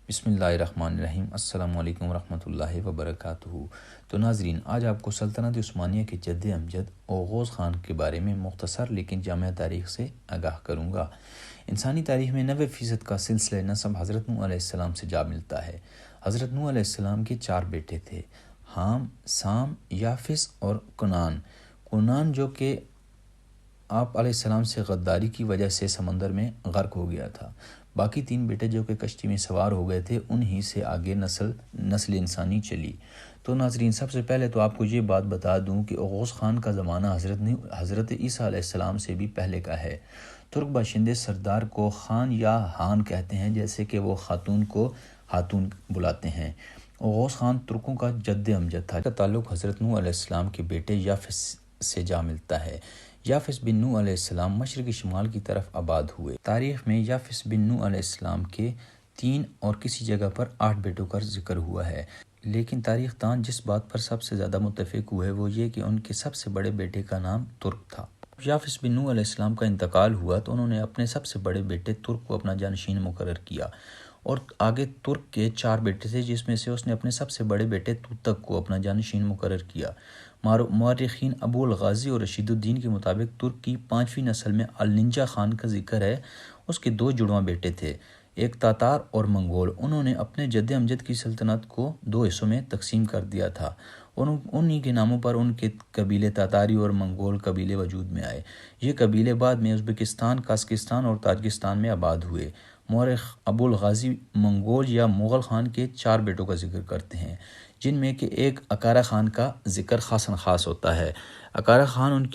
بسم اللہ الرحمن الرحیم۔ السلام علیکم ورحمۃ اللہ وبرکاتہ۔ تو ناظرین، آج آپ کو سلطنت عثمانیہ کے جد امجد اوغوز خان کے بارے میں مختصر لیکن جامع تاریخ سے آگاہ کروں گا۔ انسانی تاریخ میں 90% کا سلسلہ نسب حضرت نوح علیہ السلام سے جا ملتا ہے۔ حضرت نوح علیہ السلام کے 4 بیٹے تھے، حام، سام، یافس اور کنعان۔ کنعان جو کہ آپ علیہ السلام سے غداری کی وجہ سے سمندر میں غرق ہو گیا تھا۔ باقی 3 بیٹے جو کہ کشتی میں سوار ہو گئے تھے، انہی سے آگے نسل انسانی چلی۔ تو ناظرین، سب سے پہلے تو آپ کو یہ بات بتا دوں کہ اوغوز خان کا زمانہ حضرت عیسیٰ علیہ السلام سے بھی پہلے کا ہے۔ ترک باشندے سردار کو خان یا ہان کہتے ہیں، جیسے کہ وہ خاتون کو ہاتون بلاتے ہیں۔ اوغوز خان ترکوں کا جد امجد تھا۔ اس کا تعلق حضرت نوح علیہ السلام کے بیٹے یافس سے جا ملتا ہے۔ یافس بن نوح علیہ السلام مشرق شمال کی طرف آباد ہوئے۔ تاریخ میں یافس بن نوح علیہ السلام کے 3 اور کسی جگہ پر 8 بیٹوں کا ذکر ہوا ہے، لیکن تاریخ دان جس بات پر سب سے زیادہ متفق ہوئے وہ یہ کہ ان کے سب سے بڑے بیٹے کا نام ترک تھا۔ یافس بن نوح علیہ السلام کا انتقال ہوا تو انہوں نے اپنے سب سے بڑے بیٹے ترک کو اپنا جانشین مقرر کیا، اور آگے ترک کے 4 بیٹے تھے، جس میں سے اس نے اپنے سب سے بڑے بیٹے توتک کو اپنا جانشین مقرر کیا۔ مورخین ابو الغازی اور رشید الدین کے مطابق ترک کی 5ویں نسل میں النجا خان کا ذکر ہے۔ اس کے 2 جڑواں بیٹے تھے، ایک تاتار اور منگول۔ انہوں نے اپنے جد امجد کی سلطنت کو 2 حصوں میں تقسیم کر دیا تھا، اور انہی کے ناموں پر ان کے قبیلے تاتاری اور منگول قبیلے وجود میں آئے۔ یہ قبیلے بعد میں ازبکستان، قازقستان اور تاجکستان میں آباد ہوئے۔ مورخ ابو الغازی منگول یا مغل خان کے 4 بیٹوں کا ذکر کرتے ہیں، جن میں کہ ایک اکارا خان کا ذکر خاصاً خاص ہوتا ہے۔ اکارا خان ان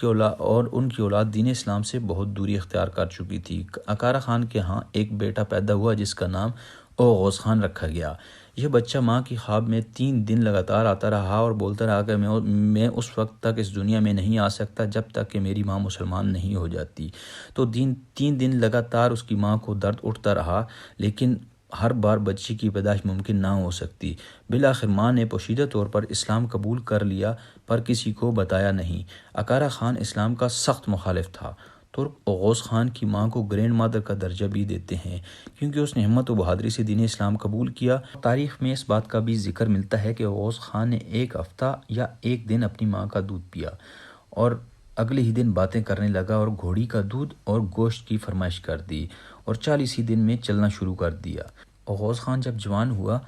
کی اولاد دین اسلام سے بہت دوری اختیار کر چکی تھی۔ اکارا خان کے ہاں ایک بیٹا پیدا ہوا جس کا نام اوغوز خان رکھا گیا۔ یہ بچہ ماں کی خواب میں 3 دن لگاتار آتا رہا اور بولتا رہا کہ میں اس وقت تک اس دنیا میں نہیں آ سکتا جب تک کہ میری ماں مسلمان نہیں ہو جاتی۔ تو 3 دن لگاتار اس کی ماں کو درد اٹھتا رہا، لیکن ہر بار بچی کی پیدائش ممکن نہ ہو سکتی۔ بالآخر ماں نے پوشیدہ طور پر اسلام قبول کر لیا، پر کسی کو بتایا نہیں۔ اکارا خان اسلام کا سخت مخالف تھا۔ ترک اوغوز خان کی ماں کو گرینڈ مادر کا درجہ بھی دیتے ہیں، کیونکہ اس نے ہمت و بہادری سے دین اسلام قبول کیا۔ تاریخ میں اس بات کا بھی ذکر ملتا ہے کہ اوغوز خان نے 1 ہفتہ یا 1 دن اپنی ماں کا دودھ پیا، اور اگلے ہی دن باتیں کرنے لگا اور گھوڑی کا دودھ اور گوشت کی فرمائش کر دی، اور 40 دن میں چلنا شروع کر دیا۔ اوغوز خان جب جوان ہوا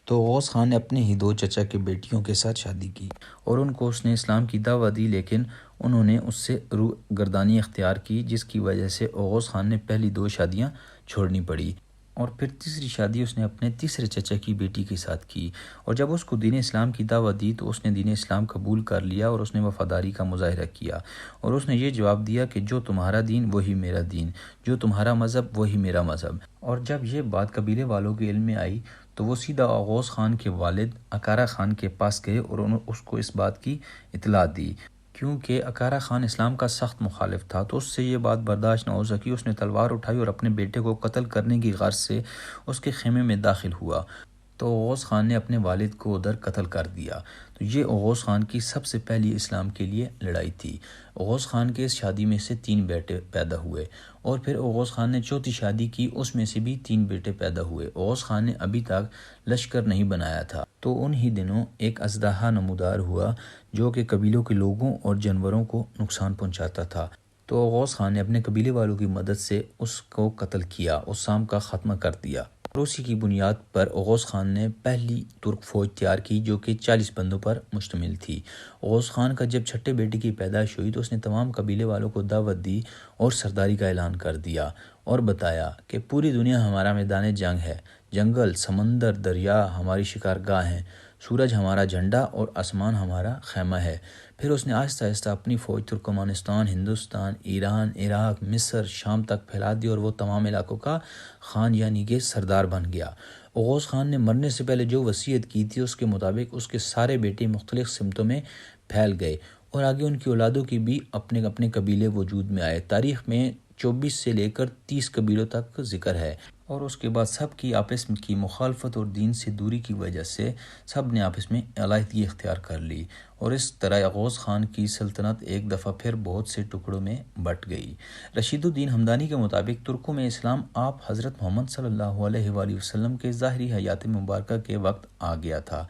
تو اوغوز خان نے اپنے ہی 2 چچا کے بیٹیوں کے ساتھ شادی کی، اور ان کو اس نے اسلام کی دعوت دی، لیکن انہوں نے اس سے روگردانی اختیار کی، جس کی وجہ سے اوغوز خان نے پہلی 2 شادیاں چھوڑنی پڑی، اور پھر تیسری شادی اس نے اپنے تیسرے چچا کی بیٹی کے ساتھ کی۔ اور جب اس کو دین اسلام کی دعوت دی تو اس نے دین اسلام قبول کر لیا، اور اس نے وفاداری کا مظاہرہ کیا، اور اس نے یہ جواب دیا کہ جو تمہارا دین وہی میرا دین، جو تمہارا مذہب وہی میرا مذہب۔ اور جب یہ بات قبیلے والوں کے علم میں آئی تو وہ سیدھا اوغوز خان کے والد اکارا خان کے پاس گئے اور انہوں اس کو اس بات کی اطلاع دی۔ کیونکہ اکارا خان اسلام کا سخت مخالف تھا تو اس سے یہ بات برداشت نہ ہو سکی۔ اس نے تلوار اٹھائی اور اپنے بیٹے کو قتل کرنے کی غرض سے اس کے خیمے میں داخل ہوا، تو اوغوز خان نے اپنے والد کو ادھر قتل کر دیا۔ تو یہ اوغوز خان کی سب سے پہلی اسلام کے لیے لڑائی تھی۔ اوغوز خان کے اس شادی میں سے 3 بیٹے پیدا ہوئے، اور پھر اوغوز خان نے 4تھی شادی کی، اس میں سے بھی 3 بیٹے پیدا ہوئے۔ اوغوز خان نے ابھی تک لشکر نہیں بنایا تھا، تو انہی دنوں ایک اژدہا نمودار ہوا جو کہ قبیلوں کے لوگوں اور جانوروں کو نقصان پہنچاتا تھا۔ تو اوغوز خان نے اپنے قبیلے والوں کی مدد سے اس کو قتل کیا اور سام کا خاتمہ کر دیا۔ اور اسی کی بنیاد پر اوغوز خان نے پہلی ترک فوج تیار کی جو کہ 40 بندوں پر مشتمل تھی۔ اوغوز خان کا جب 6 بیٹے کی پیدائش ہوئی تو اس نے تمام قبیلے والوں کو دعوت دی اور سرداری کا اعلان کر دیا، اور بتایا کہ پوری دنیا ہمارا میدان جنگ ہے، جنگل، سمندر، دریا ہماری شکارگاہ ہیں، سورج ہمارا جھنڈا اور آسمان ہمارا خیمہ ہے۔ پھر اس نے آہستہ آہستہ اپنی فوج ترکمانستان، ہندوستان، ایران، عراق، مصر، شام تک پھیلا دی، اور وہ تمام علاقوں کا خان یعنی کہ سردار بن گیا۔ اوغوز خان نے مرنے سے پہلے جو وصیت کی تھی اس کے مطابق اس کے سارے بیٹے مختلف سمتوں میں پھیل گئے، اور آگے ان کی اولادوں کی بھی اپنے اپنے قبیلے وجود میں آئے۔ تاریخ میں 24 سے لے کر 30 قبیلوں تک ذکر ہے، اور اس کے بعد سب کی آپس کی مخالفت اور دین سے دوری کی وجہ سے سب نے آپس میں علیحدگی اختیار کر لی، اور اس طرح اوغوز خان کی سلطنت ایک دفعہ پھر بہت سے ٹکڑوں میں بٹ گئی۔ رشید الدین ہمدانی کے مطابق ترکوں میں اسلام آپ حضرت محمد صلی اللہ علیہ وآلہ وسلم کے ظاہری حیات مبارکہ کے وقت آ گیا تھا،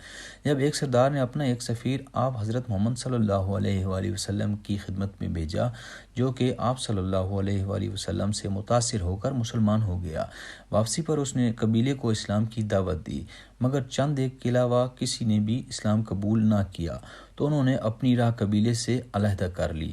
جب ایک سردار نے اپنا ایک سفیر آپ حضرت محمد صلی اللہ علیہ وآلہ وسلم کی خدمت میں بھیجا، جو کہ آپ صلی اللہ علیہ وآلہ وسلم سے متاثر ہو کر مسلمان ہو گیا۔ واپسی پر اس نے قبیلے کو اسلام کی دعوت دی، مگر چند ایک کے علاوہ کسی نے بھی اسلام قبول نہ کیا، تو انہوں نے اپنی راہ قبیلے سے علیحدہ کر لی۔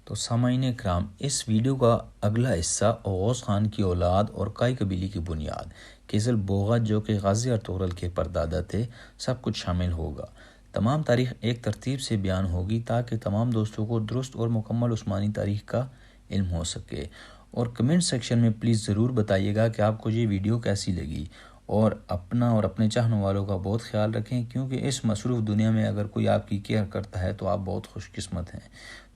تو سامعین کرام، اس ویڈیو کا اگلا حصہ اوغوز خان کی اولاد اور کائی قبیلے کی بنیاد، کیزل بوغا جو کہ غازی ارطغرل کے پردادا تھے، سب کچھ شامل ہوگا۔ تمام تاریخ ایک ترتیب سے بیان ہوگی تاکہ تمام دوستوں کو درست اور مکمل عثمانی تاریخ کا علم ہو سکے۔ اور کمنٹ سیکشن میں پلیز ضرور بتائیے گا کہ آپ کو یہ ویڈیو کیسی لگی، اور اپنا اور اپنے چاہنے والوں کا بہت خیال رکھیں، کیونکہ اس مصروف دنیا میں اگر کوئی آپ کی کیئر کرتا ہے تو آپ بہت خوش قسمت ہیں۔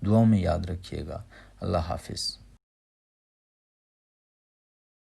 دعاؤں میں یاد رکھیے گا۔ اللہ حافظ۔